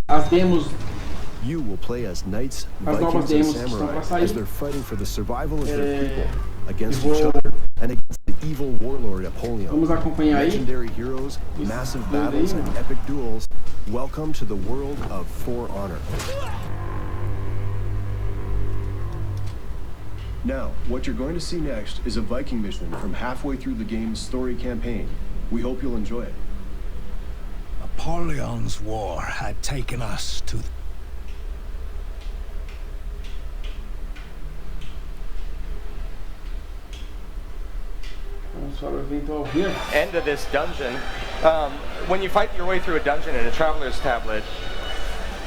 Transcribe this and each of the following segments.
as demos, You will play as knights, as novas Vikings, demos and que estão para samurai as sair. they're fighting for the survival of their people Eu against vou- each other and against the evil warlord Napoleon. Vamos acompanhar aí. Legendary heroes, massive dois aí, battles, and mano. epic duels. Welcome to the world of For Honor. Now, what you're going to see next is a Viking mission from halfway through the game's story campaign. We hope you'll enjoy it. Napoleon's war had taken us to Vamos para o evento ao vivo. End of this dungeon. When you fight your way through a dungeon in a traveler's tablet,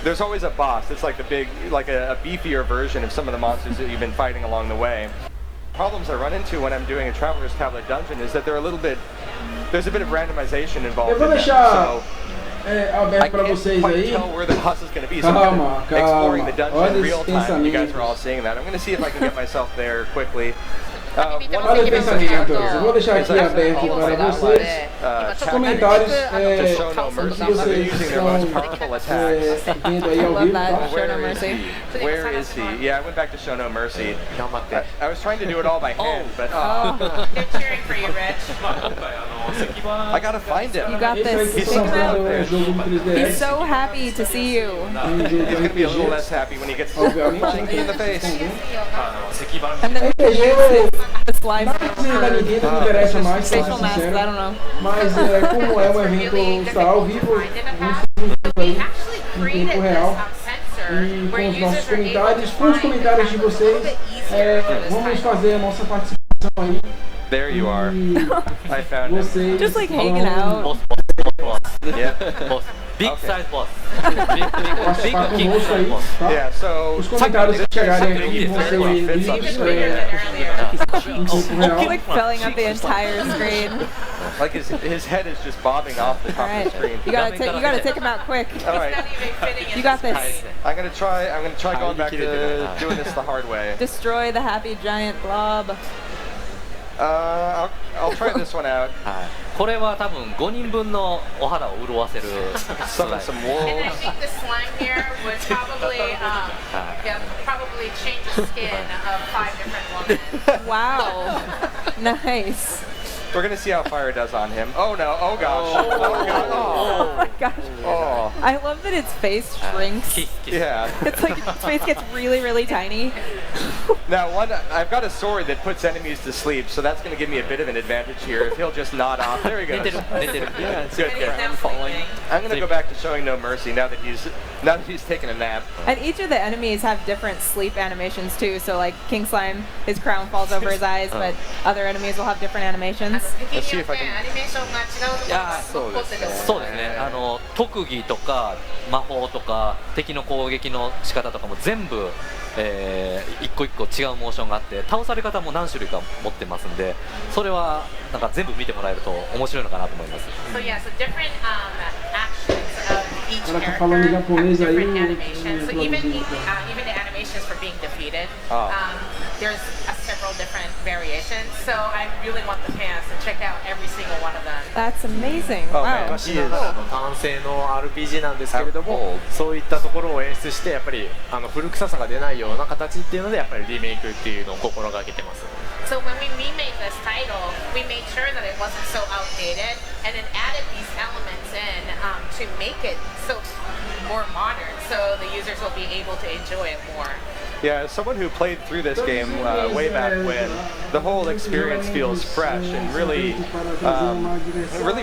there's always a boss. It's like the big, like a beefier version of some of the monsters that you've been fighting along the way. Problems I run into when I'm doing a traveler's tablet dungeon is that there's a bit of randomization involved. Eu vou in them, deixar so aberto I para can't vocês quite aí. tell where the boss is going to be. So I'm Calma, gonna exploring the calma. dungeon Olha in esses real time. You guys pensamentos. are all seeing that. I'm going to see if I can get myself there quickly. Olha os pensamentos. Eu vou deixar aqui Exactly. aberto All para of my vocês. allies, Os comentários to show no que mercy. vocês They're using their most estão powerful attacks. vendo aí ao Love vivo, that. tá? Show no Where is mercy. he? Where is he? Yeah, I went back to show no mercy. I was trying to do it all by hand, but They're cheering for you, Rich. I gotta find him. You got Esse aí this. que He's estão so vendo out o there. jogo do 3DS. He's so happy to see you. Um jogo He's gonna be a RPG. little less happy when he gets Obviamente, punched in the face. And then RPG the slime. da Nintendo não me interessa mais, pra ser Facial masks, I sincero. don't know. Mas como é um evento está ao vivo, vamos We aí actually em created tempo this real. sensor E where com os nossos users are able comentários, to com os find comentários de the path a little vocês, bit easier for this vamos title. fazer a nossa participação aí. There you are. E I found him. vocês Just like vão hanging out. Yeah. Big Okay. size boss. Big participar king conosco aí, size boss. tá? Yeah, so Os comentários que chegarem aqui This vão ser very fits up lidos his em tempo real. Like filling up the entire screen. Like his head is just bobbing off the top All right, of the screen. you gotta take him out quick. All right, Not even fitting in You got this this. I'm gonna try going back to doing this the hard way. Destroy the happy giant blob. I'll try this one out. これは多分5人分のお肌を潤わせる Summon some And I wolves. think the slime here would probably change the skin of 5 different women. Wow. Nice. We're gonna see how fire does on him. Oh no! Oh gosh! Oh god! Oh my gosh. Oh, I love that its face shrinks. yeah. It's like its face gets really, really tiny. Now I've got a sword that puts enemies to sleep, so that's gonna give me a bit of an advantage here. If he'll just nod off, there he 寝 goes. てる寝てる Yeah, it's good. And he's now falling. I'm gonna go back to showing no mercy now that he's taken a nap. And each of the enemies have different sleep animations too. So like King Slime, his crown falls over his eyes, but other enemies will have different animations. Let's see if I can- アニメーションが違うのがそうですね。そうですね特技とか魔法とか敵の攻撃の仕方とかも全部、一個一個違うモーションがあって倒され方も何種類か持ってますんでそれはなんか全部見てもらえると面白いのかなと思います So yeah, so different actions of each Ela tá character falando em have japonês aí, different animations. So even traduzindo. even the animations for being defeated, Oh. there's several different variations. So I really want the fans to check out every single one of them. That's amazing. Oh, Wow. man. 昔ながらの単性の RPG なんですけれどもそういったところを演出してやっぱり古臭さが出ないような形っていうのでやっぱりリメイクっていうのを心がけてます So when we remade this title, we made sure that it wasn't so outdated, and then added these elements in to make it so more modern, so the users will be able to enjoy it more. Yeah, as someone who played through this game way back when, the whole experience feels fresh and really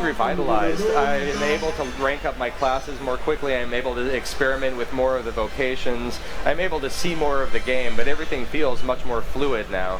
revitalized. I am able to rank up my classes more quickly. I'm able to experiment with more of the vocations. I'm able to see more of the game, but everything feels much more fluid now.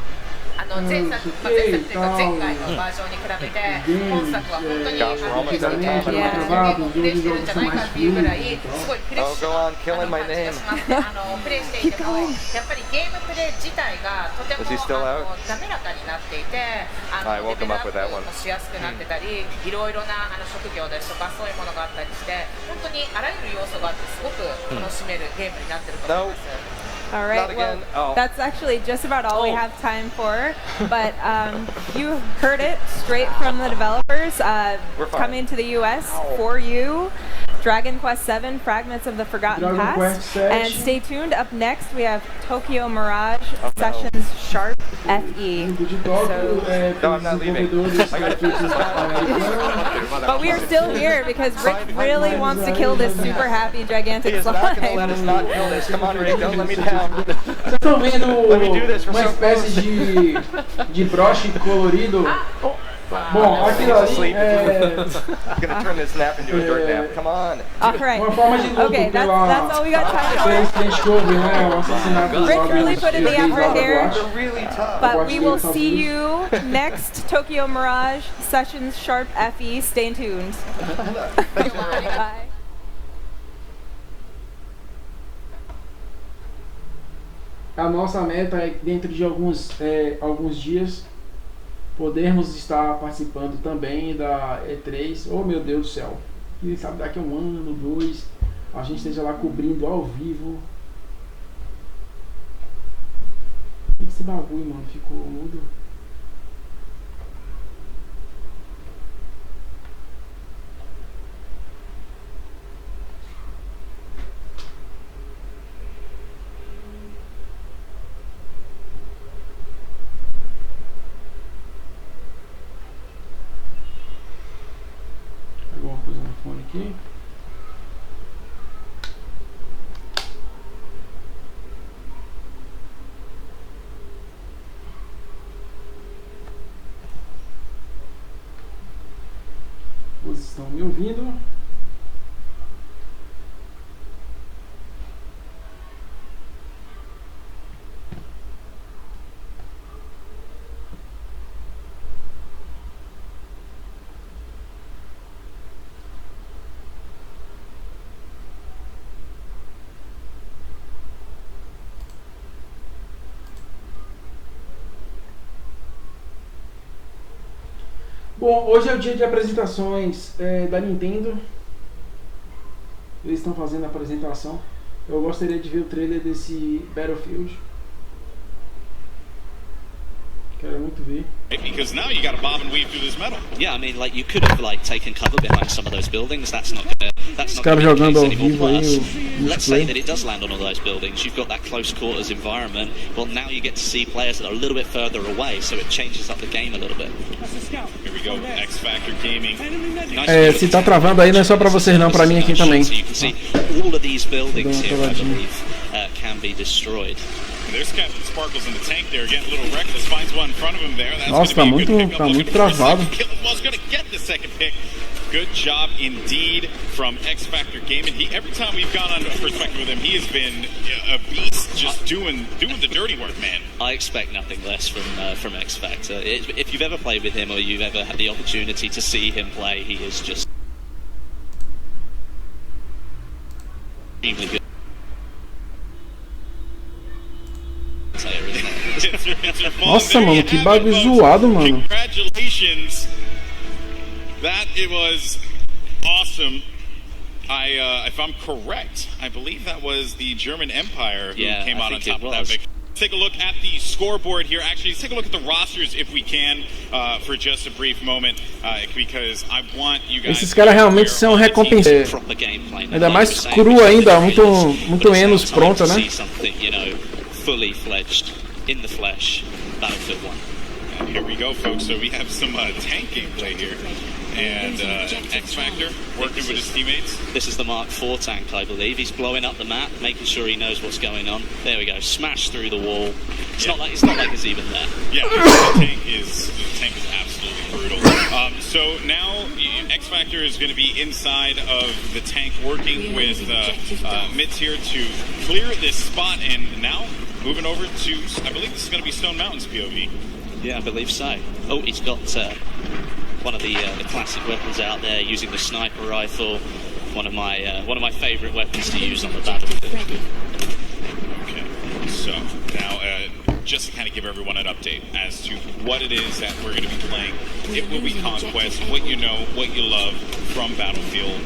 前作というか前回のバージョンに比べて本作は本当にGosh, we're almost out of time. ゲームをプレイしてるんじゃないかっていうぐらいすごいフレッ Oh, シュ go な on, killing my 感じが name. しますねプレイしていてもやっぱりゲームプレイ自体がとても Is he still out? 滑らかになっていて I woke レベ him ルア up ッ with that プ one. もしやすくなってたりいろいろな職業ですとかそういうものがあったりして本当にあらゆる要素があってすごく楽しめるゲームになってると思います All right, Not again. well, Oh. that's actually just about all we have time for. But you heard it straight from the developers We're fine. coming to the U.S. for you. Dragon Quest 7 Fragments of the Forgotten Dragon Past. Quest 7. And stay tuned. Up next, we have Tokyo Mirage Sessions Sharp FE. De Tóquio, No, I'm not leaving. desenvolvedores gratuitos But we are still here because Rick really wants to kill this super happy He gigantic is not going to let slime. us not kill this. Come on, Rick, don't let me down. Vocês estão vendo Let me do this, we're uma so espécie de broche colorido? Bom, aquilo ali é I'm going to turn this nap into a dirt nap. Come on. All right. uma forma de luto Okay, that's all we got time pela for. incidente que houve, né? O assassinato dos Rick jovens really put in the jovens effort lá da here. boate. They're really tough. But we will see you next Tokyo Mirage Sessions Sharp FE. Stay tuned. Bye. A nossa meta é dentro de alguns dias podermos estar participando também da E3. Oh meu Deus do céu, quem sabe daqui a 1 ano, 2 a gente esteja lá cobrindo ao vivo. O que esse bagulho, mano, ficou mudo? Alguma coisa no fone aqui. Vocês estão me ouvindo? Bom, hoje é o dia de apresentações da Nintendo. Eles estão fazendo a apresentação. Eu gostaria de ver o trailer desse Battlefield. Quero muito ver. Because now you got to bob and weave through this metal. Yeah, I mean, like you could have like taken cover behind some of those buildings. That's not gonna. That's Os not caras gonna be the jogando case ao anymore. vivo aí Plus, o let's say that multiplayer. it does land on all those buildings. You've got that close quarters environment. Well, now you get to see players that are a little bit further away, so it changes up the game a little bit. Here we go, X Factor Gaming. Se tá travando aí, não é só pra vocês não, pra mim aqui também. So you can see all of these buildings here, I believe, can be destroyed. There's Captain Sparkles in the tank there, getting a little reckless. Finds one in front of him there. That's Nossa, gonna tá be a good muito, pickup. tá Looking muito for a travado. second kill. Was going to get the second pick. Good job indeed from X Factor Gaming. Every time we've gone on a perspective with him, he has been a beast, just doing the dirty work, man. I expect nothing less from X Factor. If you've ever played with him or you've ever had the opportunity to see him play, he is just extremely good. Nossa, mano, que bagulho zoado, mano. Congratulations. That it was awesome. If I'm correct, I believe that was the German Empire who came out on top of that victory. Take a look at the scoreboard here. Actually, let's take a look at the rosters if we can for just a brief moment, because I want you guys. Esses caras realmente são recompensados. Ainda mais cru ainda, muito menos pronta, né? Fully fledged in the flesh Battlefield 1. And here we go, folks. So we have some tank gameplay here. And X Factor working with his teammates. This is the Mark IV tank, I believe. He's blowing up the map, making sure he knows what's going on. There we go, smash through the wall. It's not like it's even there. Yeah, the tank is absolutely brutal. So now X Factor is going to be inside of the tank, working with Mitz here to clear this spot, and now moving over to, I believe this is going to be Stone Mountain's POV. Yeah, I believe so. Oh, he's got one of the classic weapons out there, using the sniper rifle. One of my favorite weapons to use on the battlefield. Okay, so now just to kind of give everyone an update as to what it is that we're going to be playing. It will be Conquest, what you know, what you love from Battlefield.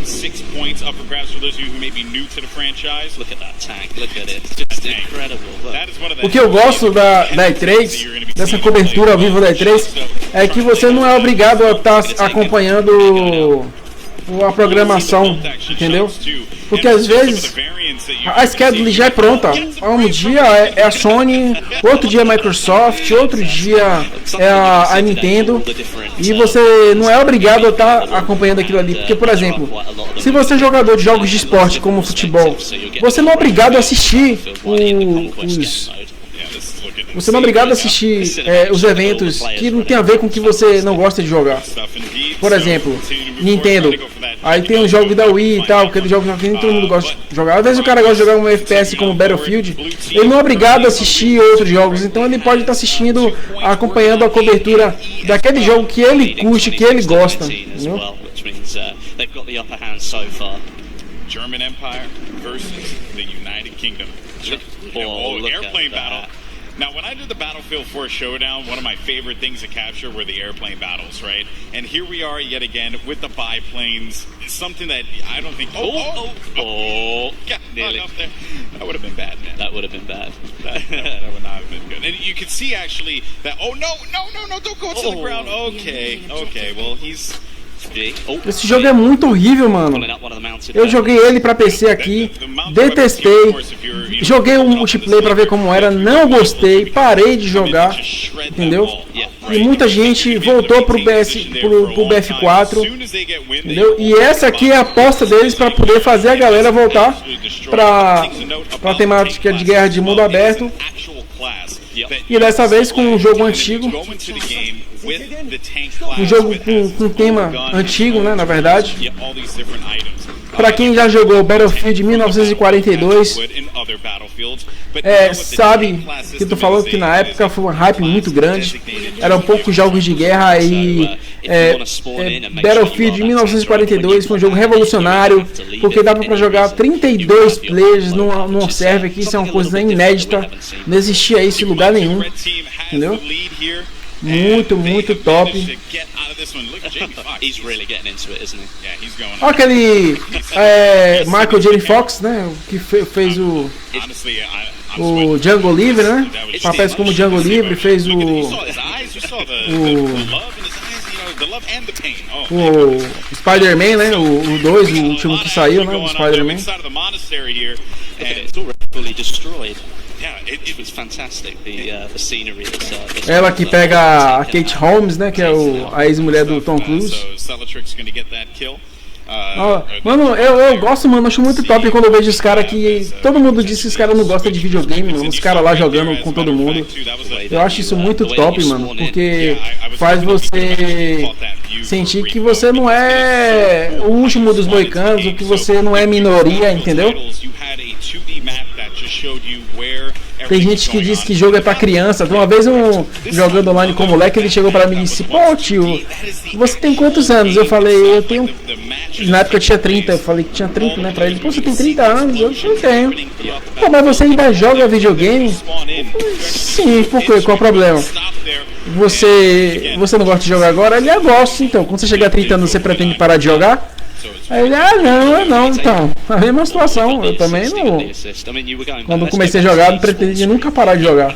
6 points up for grabs for those of you who may be new to the franchise. Look at that tank, look at it, it's just incredible. That is one of the O que eu gosto da E3, dessa cobertura ao vivo da E3, é que você não é obrigado a estar acompanhando a programação, entendeu? Porque às vezes a schedule já é pronta. Um dia é a Sony, outro dia é a Microsoft, outro dia é a Nintendo, e você não é obrigado a estar acompanhando aquilo ali. Porque, por exemplo, se você é jogador de jogos de esporte como futebol, você não é obrigado a assistir você não é obrigado a assistir os eventos que não tem a ver com o que você não gosta de jogar. Por exemplo, Nintendo. Aí tem os jogos da Wii e tal, aqueles jogos que nem todo mundo gosta de jogar. Às vezes o cara gosta de jogar um FPS como Battlefield, ele não é obrigado a assistir outros jogos. Então ele pode estar assistindo, acompanhando a cobertura daquele jogo que ele curte, que ele gosta. Entendeu? German Empire versus the United Kingdom. Airplane battle. Now, when I did the Battlefield 4 Showdown, one of my favorite things to capture were the airplane battles, right? And here we are yet again with the biplanes. It's something that I don't think... Got nearly up there. That would have been bad, man. That would have been bad. That would not have been good. And you could see, actually, that... Oh, no, don't go to the ground. Okay, well, he's... Esse jogo é muito horrível, mano. Eu joguei ele pra PC aqui, detestei. Joguei o multiplayer pra ver como era, não gostei, parei de jogar, entendeu? E muita gente voltou pro BF4, entendeu? E essa aqui é a aposta deles pra poder fazer a galera voltar pra temática de guerra de mundo aberto. E dessa vez com um jogo antigo, um jogo com tema antigo, né, na verdade. Pra quem já jogou Battlefield 1942, sabe que tu falou que na época foi uma hype muito grande. Eram poucos jogos de guerra e Battlefield 1942 foi um jogo revolucionário, porque dava pra jogar 32 players num server, que isso é uma coisa inédita, não existia isso em lugar nenhum, entendeu? Muito top. Olha aquele Michael J. Fox, né? Que fez o Django Livre, né? Papéis como Django Livre, fez o Spider-Man, né? O 2, o último que saiu, né? O Spider-Man. Ela que pega a Kate Holmes, né? Que é a ex-mulher do Tom Cruise. Mano, eu gosto, mano, acho muito top quando eu vejo os caras que... Todo mundo diz que os caras não gostam de videogame, mano. Os caras lá jogando com todo mundo. Eu acho isso muito top, mano. Porque faz você sentir que você não é o último dos moicanos, que você não é minoria, entendeu? Tem gente que diz que jogo é pra criança. Uma vez jogando online com o moleque, ele chegou pra mim e disse: pô, tio, você tem quantos anos? Eu falei, eu tenho... Na época eu tinha 30, eu falei que tinha 30, né, pra ele. Pô, você tem 30 anos? Eu não tenho. Pô, mas você ainda joga videogame? Sim, por quê? Qual o problema? Você não gosta de jogar agora? Ele, eu gosto, então. Quando você chegar a 30 anos, você pretende parar de jogar? Aí ele, não, então, a mesma situação, eu também não. Quando comecei a jogar, não pretendi nunca parar de jogar.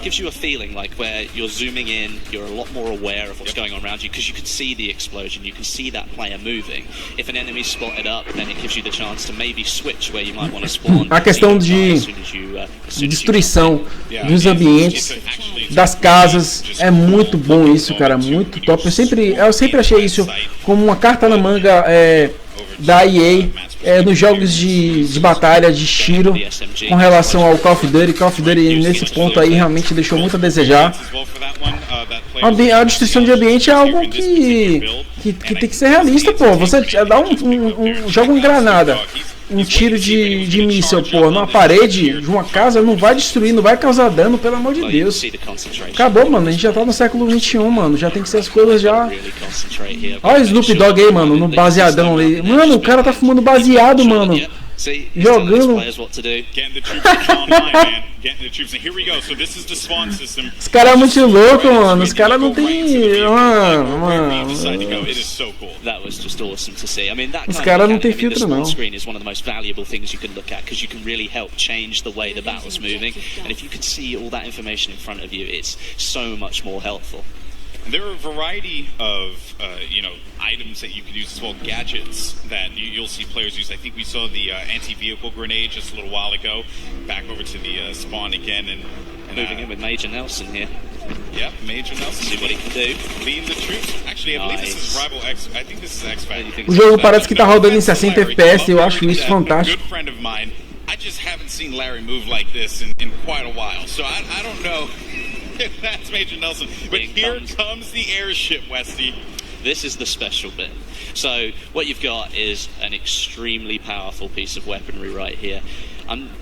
A questão de destruição dos ambientes, das casas, é muito bom isso, cara, muito top. Eu sempre achei isso como uma carta na manga da EA nos jogos de batalha, de tiro, com relação ao Call of Duty. Call of Duty nesse ponto aí realmente deixou muito a desejar. A destruição de ambiente é algo que tem que ser realista, pô. Você dá joga uma granada, um tiro de míssil, pô, numa parede de uma casa, não vai destruir, não vai causar dano, pelo amor de Deus. Acabou, mano, a gente já tá no século 21, mano, já tem que ser as coisas já... Olha o Snoop Dogg aí, mano, no baseadão ali. Mano, o cara tá fumando baseado, mano. Jogando. Os caras é muito louco, mano. Os caras não tem. Os caras não tem filtro, não. There are a variety of items that you could use as well, gadgets that you'll see players use. I think we saw the anti-vehicle grenade just a little while ago. Back over to the spawn again, and moving in with Major Nelson here. Yep, Major Nelson. See what he can do. Leading the troops. Actually, I believe this is Rival X. I think this is X Factor. O jogo parece que tá rodando em 60 FPS, eu acho isso fantástico. Good friend of mine. I just haven't seen Larry move like this in quite a while, so I don't know if that's Major Nelson. But here comes the airship, Westy. This is the special bit. So what you've got is an extremely powerful piece of weaponry right here.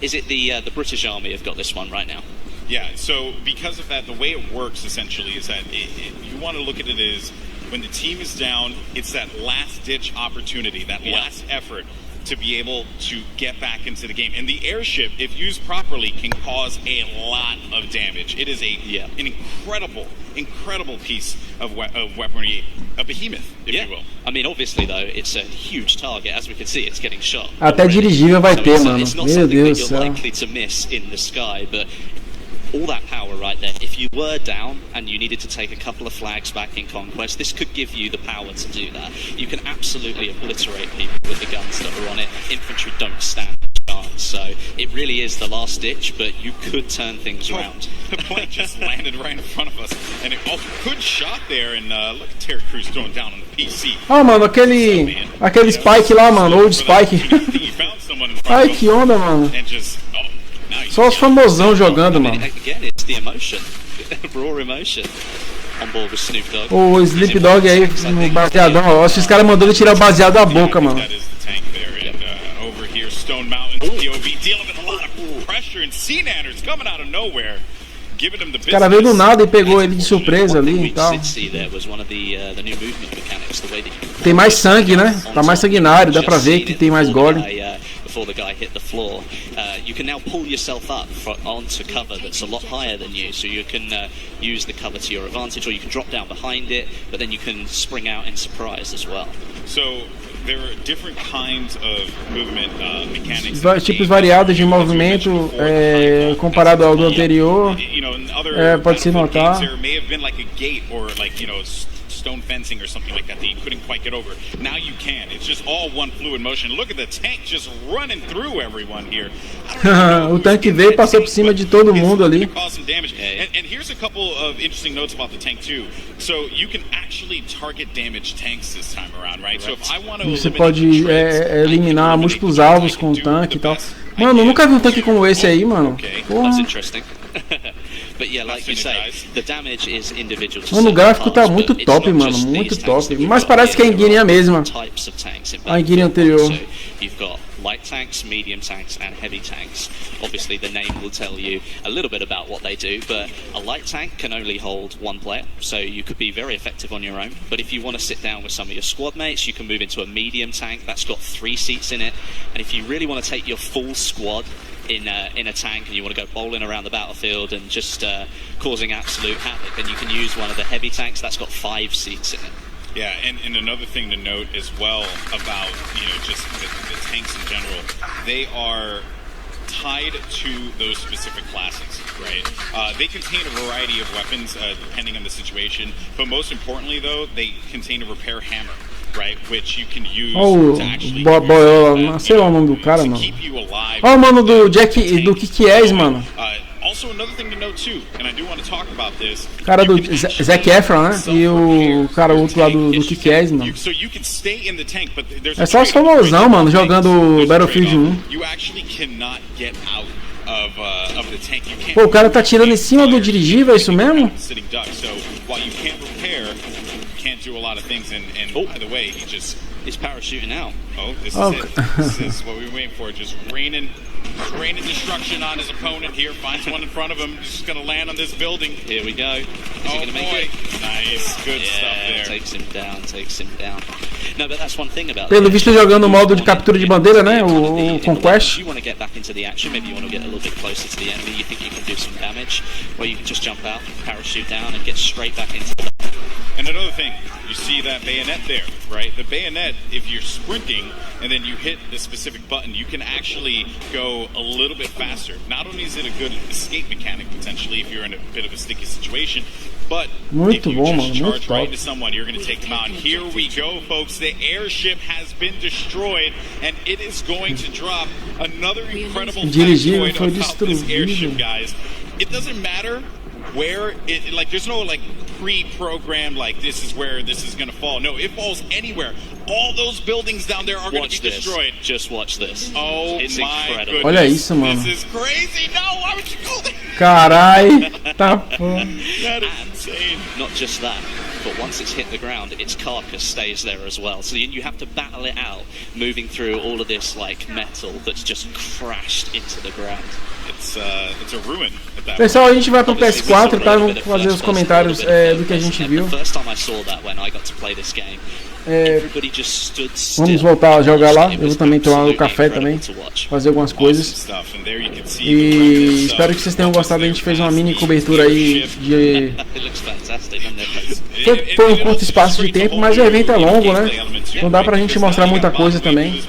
Is it the British Army have got this one right now? Yeah, so because of that, the way it works essentially is that you want to look at it as when the team is down, it's that last-ditch opportunity, that last effort to be able to get back into the game. And the airship, if used properly, can cause a lot of damage. It is an incredible piece of weaponry, a behemoth, if you will. I mean, obviously, though, it's a huge target. As we can see, it's getting shot. Até dirigível vai ter, mano. It's not Meu something Deus that do you're céu. likely to miss in the sky, but all that power right there. If you were down and you needed to take a couple of flags back in Conquest, this could give you the power to do that. You can absolutely obliterate people with the guns that are on it. Infantry don't stand a chance, so it really is the last ditch, but you could turn things around. The plane just landed right in front of us, and good shot there, and look at Terry Crews throwing down on the PC. Ah, mano, aquele Spike lá, mano, old Spike. Ai, que onda, mano. Só os famosão jogando, mano. Again, it's the emotion, raw emotion. On board with Snoop Dogg. O Snoop Dogg aí, no baseadão, ó. Acho que os caras mandou ele tirar o baseado da boca, mano. Over here, Stone Mountain, POV dealing with a lot of pressure, and Sea-Nanners coming out of nowhere. O cara veio do nada e pegou ele de surpresa ali e tal. Tem mais sangue, né? Tá mais sanguinário, dá pra ver que tem mais golem. Before the guy hit the floor, you can now pull yourself up onto cover that's a lot higher than you, so you can use the cover to your advantage, or you can drop down behind it, but then you can spring out in surprise as well. So there are different kinds of movement mechanics. Tipos variados de movimento comparado ao do anterior. Pode se notar. There may have been like a gate or like stone fencing or something like that you couldn't quite get over. Now you can. It's just all one fluid motion. Look at the tank just running through everyone here. O tanque veio e passou por cima de todo mundo ali. And here's a couple of interesting notes about the tank too. So you can actually target damage tanks this time around, right? So if I want to Você pode eliminar múltiplos alvos com o tanque e tal. Mano, eu nunca vi um tanque como esse aí, mano. Porra. But yeah, like you say, the damage is individual. Mano, o gráfico tá muito top, mano, muito top. Mas parece que é a Enguiria mesma. A Enguiria anterior. You've got light tanks, medium tanks, and heavy tanks. Obviously, the name will tell you a little bit about what they do, but a light tank can only hold one player, so you could be very effective on your own. But if you want to sit down with some of your squad mates, you can move into a medium tank that's got 3 seats in it. And if you really want to take your full squad in a tank and you want to go bowling around the battlefield and just causing absolute havoc, then you can use one of the heavy tanks that's got 5 seats in it. Yeah, and another thing to note as well about just the tanks in general, they are tied to those specific classes, right? They contain a variety of weapons depending on the situation, but most importantly though, they contain a repair hammer. Right, which you can use to actually sei lá o nome do cara, mano. Ó, o mano do Jack, do Kick-Ass, mano. Also another thing to note too, and I do want to talk about this. Cara do Zac Efron, né? E o cara outro lá do Kick-Ass, mano. É só os famosão, mano, jogando Battlefield 1. Pô, o cara tá tirando em cima do dirigível, é isso mesmo? Can't do a lot of things, and by the way, he's parachuting out. Oh, this is it. This is what we were waiting for. Just raining destruction on his opponent here. Finds one in front of him. Just gonna land on this building. Here we go. Is he gonna make it? Nice, good stuff there. Takes him down. No, but that's one thing about. Pelo visto jogando o modo de captura de bandeira, né? O Conquest. You want to get back into the action. Maybe you want to get a little bit closer to the enemy. You think you can do some damage, or you can just jump out, parachute down, and get straight back into the And another thing, you see that bayonet there, right? The bayonet, if you're sprinting and then you hit the specific button, you can actually go a little bit faster. Not only is it a good escape mechanic potentially if you're in a bit of a sticky situation, but if you just charge right into someone, you're going to take them out. And here we go, folks. The airship has been destroyed, and it is going to drop another incredible factoid about this airship, guys. It doesn't matter where it, like, there's no like pre-programmed like this is where this is going to fall. No, it falls anywhere. All those buildings down there are going to be destroyed. Just watch this. Oh, it's incredible. Olha isso, mano. This is crazy. No, why would you go there? Carai, tá bom. That is insane. Not just that, but once it's hit the ground, its carcass stays there as well. So you have to battle it out, moving through all of this like metal that's just crashed into the ground. It's a ruin. Pessoal, a gente vai pro PS4, tá? Vamos fazer os comentários do que a gente viu. Vamos voltar a jogar lá. Eu vou também tomar o café também, fazer algumas coisas. E espero que vocês tenham gostado. A gente fez uma mini cobertura aí de... Foi um curto espaço de tempo, mas o evento é longo, né? Então dá pra gente mostrar muita coisa também.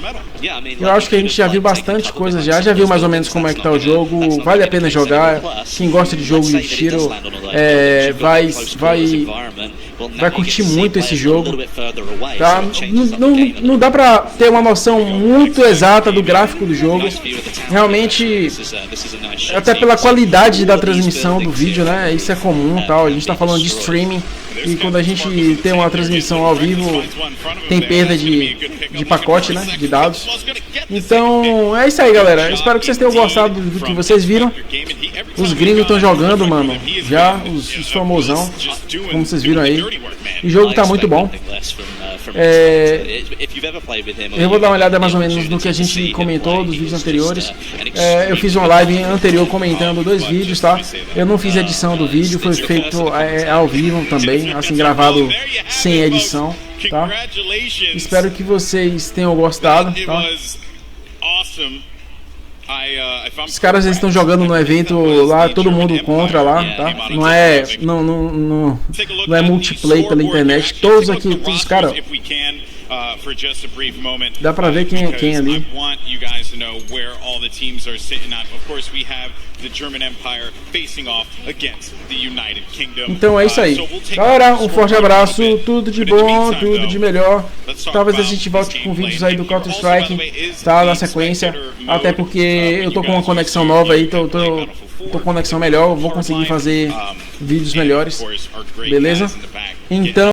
Eu acho que a gente já viu bastante coisa já viu mais ou menos como é que tá o jogo. Vale a pena jogar. Quem gosta de jogo de tiro vai curtir muito esse jogo, tá? Não dá pra ter uma noção muito exata do gráfico do jogo. Realmente, até pela qualidade da transmissão do vídeo, né? Isso é comum, tal. A gente tá falando de streaming. E quando a gente tem uma transmissão ao vivo, tem perda de pacote, né, de dados. Então, é isso aí, galera. Espero que vocês tenham gostado do que vocês viram. Os gringos estão jogando, mano. Já, os famosão, como vocês viram aí. O jogo tá muito bom. Eu vou dar uma olhada mais ou menos no que a gente comentou dos vídeos anteriores. Eu fiz uma live anterior comentando 2 vídeos, tá? Eu não fiz edição do vídeo, foi feito ao vivo também, assim, gravado sem edição, tá? Espero que vocês tenham gostado, tá? Os caras estão jogando no evento lá, todo mundo contra lá, tá? Não é multiplayer pela internet, todos aqui, todos os caras. Dá pra ver quem é quem ali. Então é isso aí. Galera, um forte abraço, tudo de bom, tudo de melhor. Talvez a gente volte com vídeos aí do Counter Strike, tá? Na sequência. Até porque eu tô com uma conexão nova aí, tô com conexão melhor, vou conseguir fazer vídeos melhores. Beleza? Então